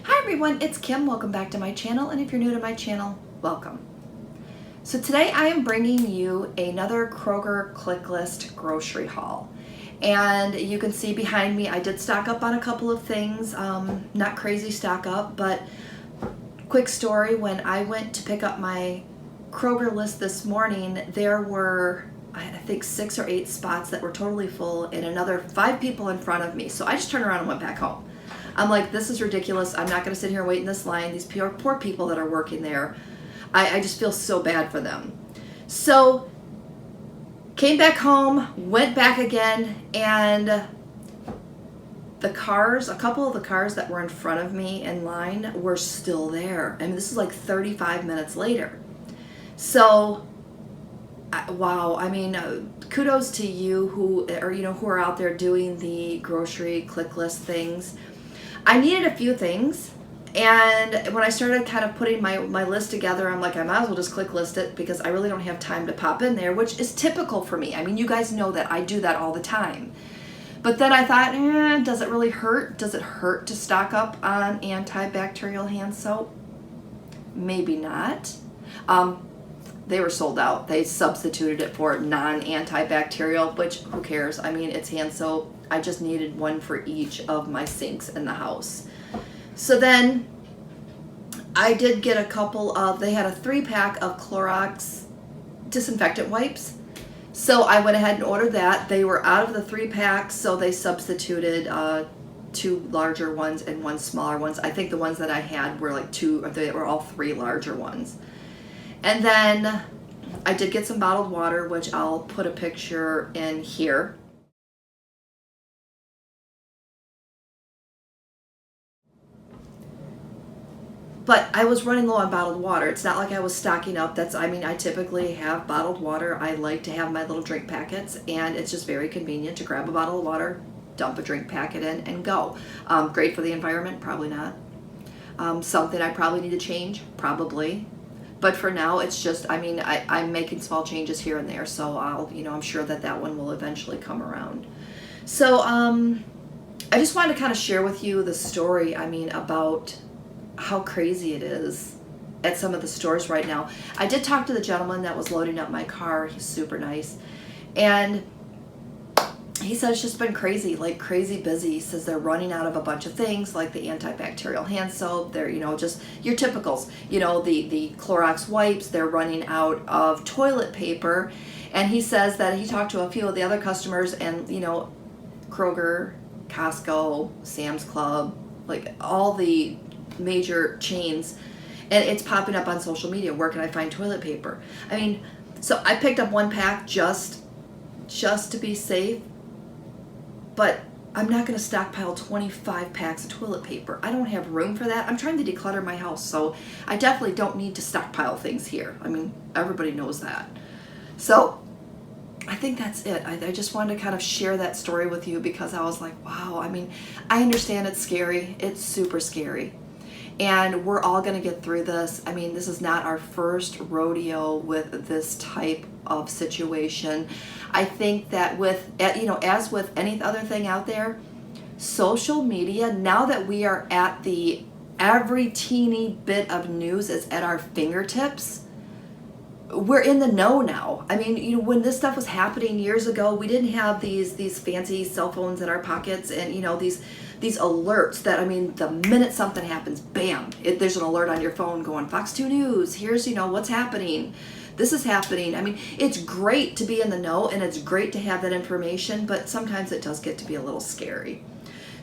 Hi everyone, it's Kim. Welcome back to my channel, and if you're new to my channel, welcome. So today I am bringing you another Kroger click list grocery haul. And you can see behind me I did stock up on a couple of things, not crazy stock up, but quick story, when I went to pick up my Kroger list this morning, there were I think 6 or 8 spots that were totally full and another 5 people in front of me. So I just turned around and went back home. I'm like, this is ridiculous. I'm not going to sit here and wait in this line. These poor people that are working there, I just feel so bad for them. So came back home, went back again, and the cars, a couple of the cars that were in front of me in line were still there. I mean, this is like 35 minutes later. So wow, I mean, kudos to you who are out there doing the grocery click list things. I needed a few things, and when I started kind of putting my list together, I'm like, I might as well just click list it because I really don't have time to pop in there, which is typical for me. I mean, you guys know that I do that all the time. But then I thought, does it really hurt? Does it hurt to stock up on antibacterial hand soap? Maybe not. They were sold out. They substituted it for non-antibacterial, which who cares? I mean, it's hand soap. I just needed one for each of my sinks in the house. So then I did get a couple of, they had a 3-pack of Clorox disinfectant wipes. So I went ahead and ordered that. They were out of the 3-pack, so they substituted 2 larger ones and 1 smaller ones. I think the ones that I had were like 2, or they were all 3 larger ones. And then I did get some bottled water, which I'll put a picture in here. But I was running low on bottled water. It's not like I was stocking up. I typically have bottled water. I like to have my little drink packets, and it's just very convenient to grab a bottle of water, dump a drink packet in, and go. Great for the environment? Probably not. Something I probably need to change? Probably. But for now, it's just, I'm making small changes here and there, so I'm sure that one will eventually come around. So I just wanted to kind of share with you the story, about how crazy it is at some of the stores right now. I did talk to the gentleman that was loading up my car. He's super nice. And he said it's just been crazy, like crazy busy. He says they're running out of a bunch of things like the antibacterial hand soap. They're, just your typicals, the Clorox wipes. They're running out of toilet paper. And he says that he talked to a few of the other customers, and, Kroger, Costco, Sam's Club, like all the major chains, and it's popping up on social media. Where can I find toilet paper? So I picked up 1 pack just to be safe. But I'm not going to stockpile 25 packs of toilet paper. I don't have room for that. I'm trying to declutter my house, so I definitely don't need to stockpile things here. Everybody knows that. So I think that's it. I just wanted to kind of share that story with you because I was like, wow. I understand it's scary. It's super scary. And we're all going to get through this. This is not our first rodeo with this type of situation. I think that as with any other thing out there, social media, now that we are at every teeny bit of news is at our fingertips, we're in the know now. When this stuff was happening years ago, we didn't have these fancy cell phones in our pockets, and these alerts that, the minute something happens, bam, there's an alert on your phone going, Fox 2 News, here's, what's happening. This is happening. It's great to be in the know, and it's great to have that information, but sometimes it does get to be a little scary.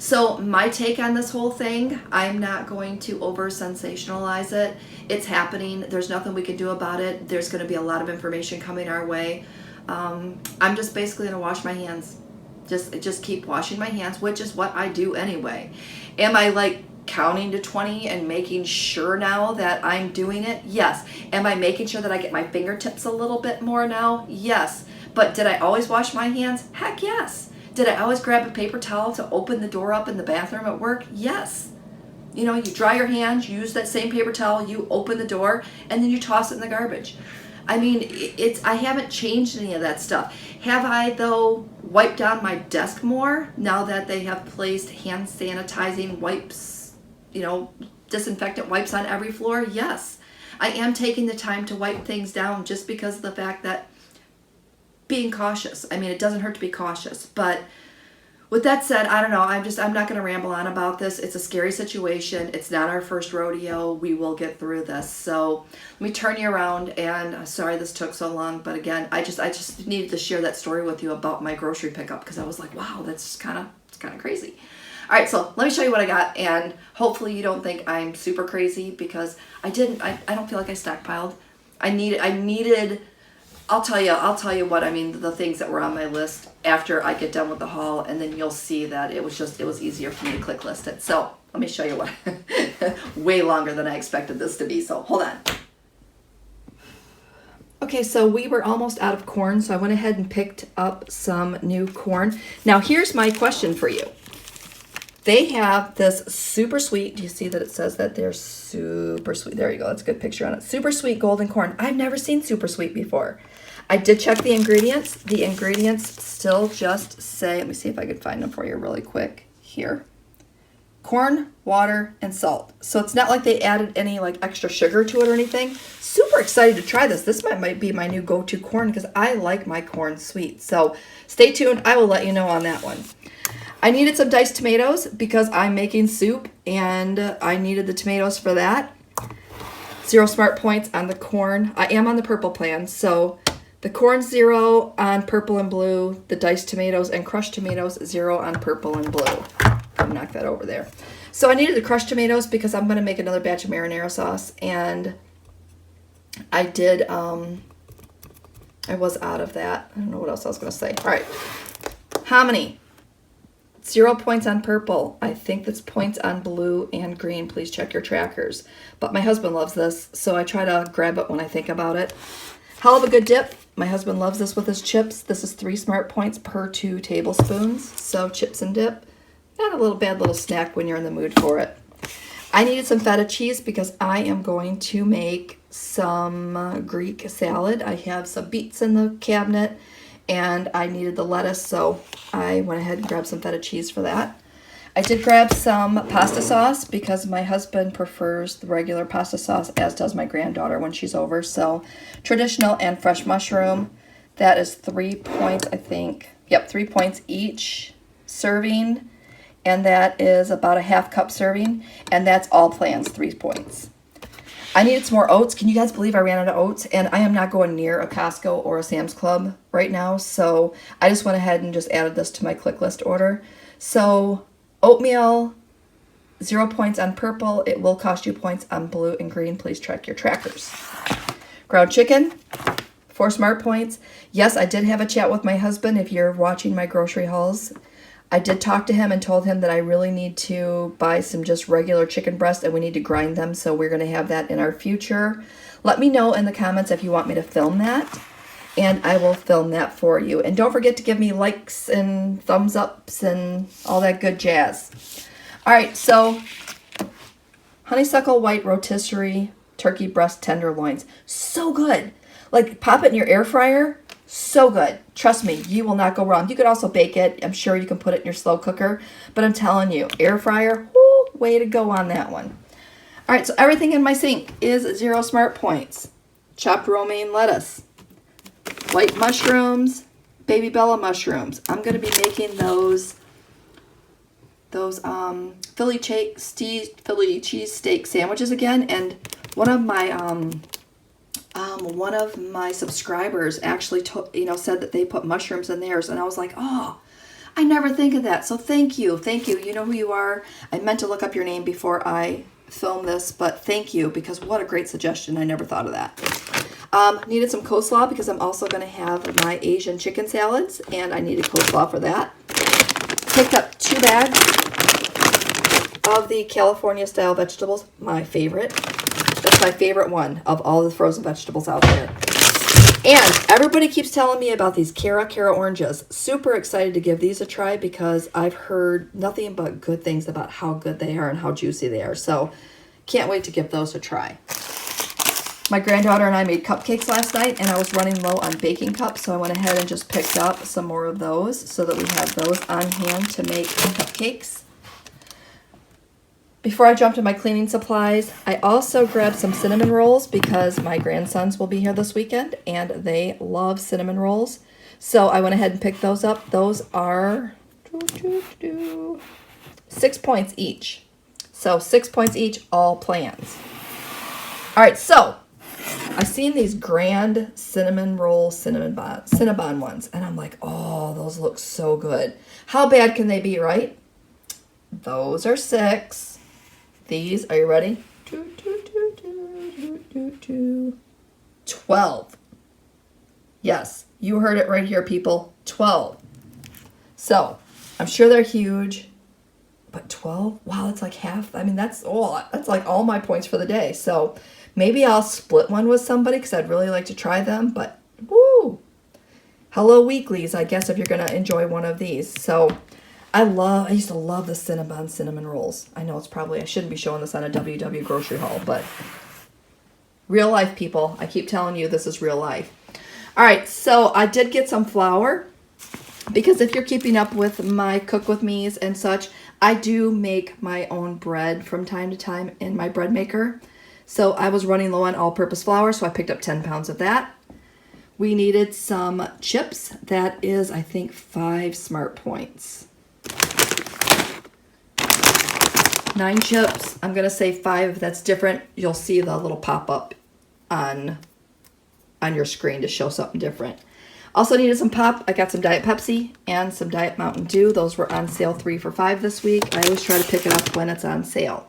So my take on this whole thing, I'm not going to over sensationalize it. It's happening. There's nothing we can do about it. There's going to be a lot of information coming our way. I'm just basically going to wash my hands. Just keep washing my hands, which is what I do anyway. Am I counting to 20 and making sure now that I'm doing it? Yes. Am I making sure that I get my fingertips a little bit more now? Yes. But did I always wash my hands? Heck yes. Did I always grab a paper towel to open the door up in the bathroom at work? Yes. You dry your hands, you use that same paper towel, you open the door, and then you toss it in the garbage. I haven't changed any of that stuff. Have I, though, wiped down my desk more now that they have placed hand sanitizing wipes disinfectant wipes on every floor? Yes. I am taking the time to wipe things down just because of the fact that being cautious. I mean, it doesn't hurt to be cautious. But with that said, I don't know. I'm not going to ramble on about this. It's a scary situation. It's not our first rodeo. We will get through this. So let me turn you around. And sorry this took so long, but again, I just needed to share that story with you about my grocery pickup because I was like, wow, it's kind of crazy. All right, so let me show you what I got, and hopefully you don't think I'm super crazy because I don't feel like I stockpiled. I needed. I'll tell you what I mean. The things that were on my list after I get done with the haul, and then you'll see that it was easier for me to click list it. So let me show you what. Way longer than I expected this to be. So hold on. Okay, so we were almost out of corn, so I went ahead and picked up some new corn. Now here's my question for you. They have this super sweet, do you see that it says that they're super sweet? There you go, that's a good picture on it. Super sweet golden corn. I've never seen super sweet before. I did check the ingredients. The ingredients still just say, let me see if I can find them for you really quick here. Corn, water, and salt. So it's not like they added any like extra sugar to it or anything. Super excited to try this. This might be my new go-to corn because I like my corn sweet. So stay tuned. I will let you know on that one. I needed some diced tomatoes because I'm making soup and I needed the tomatoes for that. 0 smart points on the corn. I am on the purple plan, so the corn 0 on purple and blue, the diced tomatoes and crushed tomatoes 0 on purple and blue. I'll knock that over there. So I needed the crushed tomatoes because I'm going to make another batch of marinara sauce, and I did, I was out of that. I don't know what else I was going to say. All right, hominy. 0 points on purple. I think that's points on blue and green. Please check your trackers. But my husband loves this, so I try to grab it when I think about it. Hell of a good dip. My husband loves this with his chips. This is 3 smart points per 2 tablespoons. So chips and dip. Not a little bad little snack when you're in the mood for it. I needed some feta cheese because I am going to make some Greek salad. I have some beets in the cabinet, and I needed the lettuce, so I went ahead and grabbed some feta cheese for that. I did grab some pasta sauce because my husband prefers the regular pasta sauce, as does my granddaughter when she's over. So traditional and fresh mushroom. That is 3 points, I think. Yep, 3 points each serving. And that is about a ½ cup serving. And that's all plans, 3 points. I needed some more oats. Can you guys believe I ran out of oats? And I am not going near a Costco or a Sam's Club right now. So I just went ahead and just added this to my click list order. So oatmeal, 0 points on purple. It will cost you points on blue and green. Please check your trackers. Ground chicken, 4 smart points. Yes, I did have a chat with my husband. If you're watching my grocery hauls, I did talk to him and told him that I really need to buy some just regular chicken breast and we need to grind them, so we're going to have that in our future. Let me know in the comments if you want me to film that, and I will film that for you. And don't forget to give me likes and thumbs ups and all that good jazz. All right, so honeysuckle white rotisserie turkey breast tenderloins. So good. Like, pop it in your air fryer. So good. Trust me, you will not go wrong. You could also bake it. I'm sure you can put it in your slow cooker. But I'm telling you, air fryer, whoo, way to go on that one. All right, so everything in my sink is 0 smart points. Chopped romaine lettuce, white mushrooms, baby Bella mushrooms. I'm going to be making those Philly cheesesteak sandwiches again. And one of my subscribers actually said that they put mushrooms in theirs, and I was like, oh, I never think of that. So thank you. You know who you are. I meant to look up your name before I film this, but thank you, because what a great suggestion. I never thought of that. Needed some coleslaw because I'm also going to have my Asian chicken salads, and I needed coleslaw for that. Picked up 2 bags of the California style vegetables, my favorite. That's my favorite one of all the frozen vegetables out there. And everybody keeps telling me about these Cara oranges. Super excited to give these a try because I've heard nothing but good things about how good they are and how juicy they are. So can't wait to give those a try. My granddaughter and I made cupcakes last night, and I was running low on baking cups, so I went ahead and just picked up some more of those so that we have those on hand to make cupcakes. Before I jump to my cleaning supplies, I also grabbed some cinnamon rolls because my grandsons will be here this weekend and they love cinnamon rolls. So I went ahead and picked those up. Those are 6 points each. So 6 points each, all plans. All right, so I've seen these grand cinnamon roll Cinnabon ones, and I'm like, oh, those look so good. How bad can they be, right? Those are 6. These, are you ready? 12. Yes, you heard it right here, people. 12. So, I'm sure they're huge, but 12? Wow, that's like half. I mean, that's like all my points for the day. So, maybe I'll split one with somebody because I'd really like to try them, but woo! Hello Weeklies, I guess, if you're going to enjoy one of these. So, I used to love the cinnamon rolls. I know I shouldn't be showing this on a WW Grocery Haul, but real life, people. I keep telling you this is real life. All right, so I did get some flour because if you're keeping up with my Cook With Me's and such, I do make my own bread from time to time in my bread maker. So I was running low on all-purpose flour, so I picked up 10 pounds of that. We needed some chips. That is, I think, 5 smart points. 9 chips. I'm going to say 5 if that's different. You'll see the little pop-up on your screen to show something different. Also needed some pop. I got some Diet Pepsi and some Diet Mountain Dew. Those were on sale 3 for $5 this week. I always try to pick it up when it's on sale.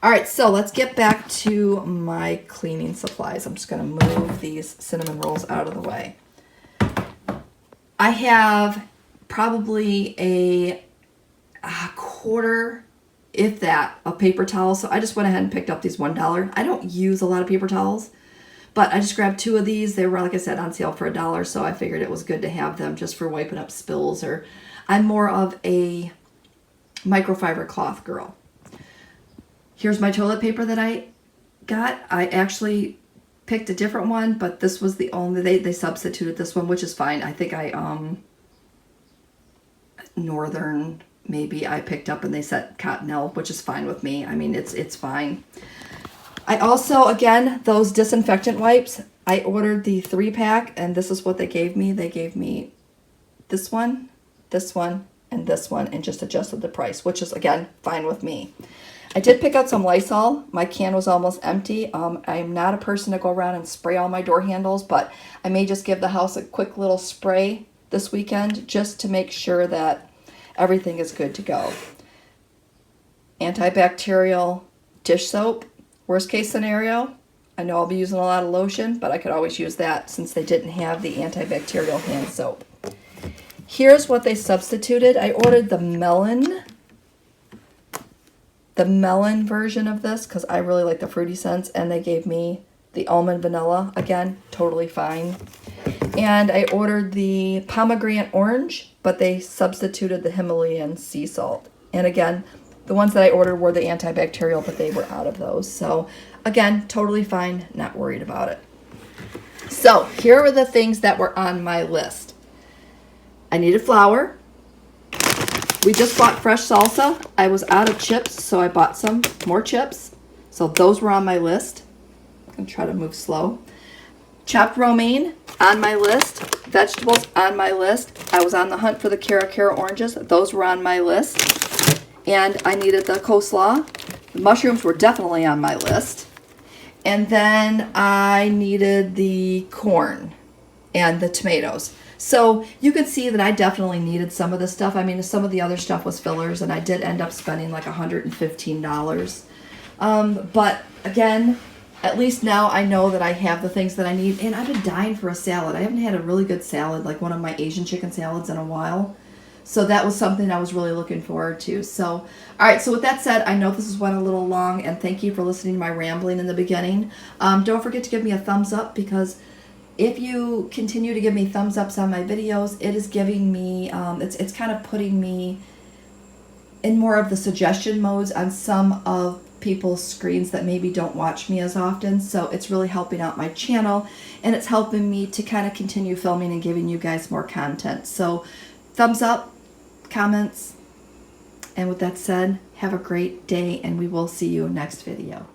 All right, so let's get back to my cleaning supplies. I'm just going to move these cinnamon rolls out of the way. I have probably a quarter, if that, of paper towels. So I just went ahead and picked up these $1. I don't use a lot of paper towels, but I just grabbed 2 of these. They were, like I said, on sale for $1, so I figured it was good to have them just for wiping up spills. Or I'm more of a microfiber cloth girl. Here's my toilet paper that I got. I actually picked a different one, but this was the only, they substituted this one, which is fine. I think Northern, maybe I picked up and they said Cottonelle, which is fine with me. I mean, it's fine. I also, again, those disinfectant wipes, I ordered the 3-pack and this is what they gave me. They gave me this one, and this one, and just adjusted the price, which is, again, fine with me. I did pick out some Lysol. My can was almost empty. I'm not a person to go around and spray all my door handles, but I may just give the house a quick little spray this weekend just to make sure that everything is good to go. Antibacterial dish soap. Worst case scenario, I know I'll be using a lot of lotion, but I could always use that since they didn't have the antibacterial hand soap. Here's what they substituted. I ordered the melon version of this because I really like the fruity scents, and they gave me the almond vanilla. Again, totally fine. And I ordered the pomegranate orange, but they substituted the Himalayan sea salt. And again, the ones that I ordered were the antibacterial, but they were out of those. So again, totally fine, not worried about it. So here are the things that were on my list. I needed flour. We just bought fresh salsa. I was out of chips, so I bought some more chips. So those were on my list. I'm going to try to move slow. Chopped romaine on my list. Vegetables on my list. I was on the hunt for the Cara oranges. Those were on my list. And I needed the coleslaw. The mushrooms were definitely on my list. And then I needed the corn and the tomatoes. So you can see that I definitely needed some of this stuff. I mean, some of the other stuff was fillers, and I did end up spending like $115. But again, at least now I know that I have the things that I need. And I've been dying for a salad. I haven't had a really good salad, like one of my Asian chicken salads, in a while. So that was something I was really looking forward to. So, all right, so with that said, I know this went a little long, and thank you for listening to my rambling in the beginning. Don't forget to give me a thumbs up, because if you continue to give me thumbs ups on my videos, it is giving me, it's kind of putting me in more of the suggestion modes on some of people's screens that maybe don't watch me as often. So it's really helping out my channel, and it's helping me to kind of continue filming and giving you guys more content. So thumbs up, comments, and with that said, Have a great day, and we will see you next video.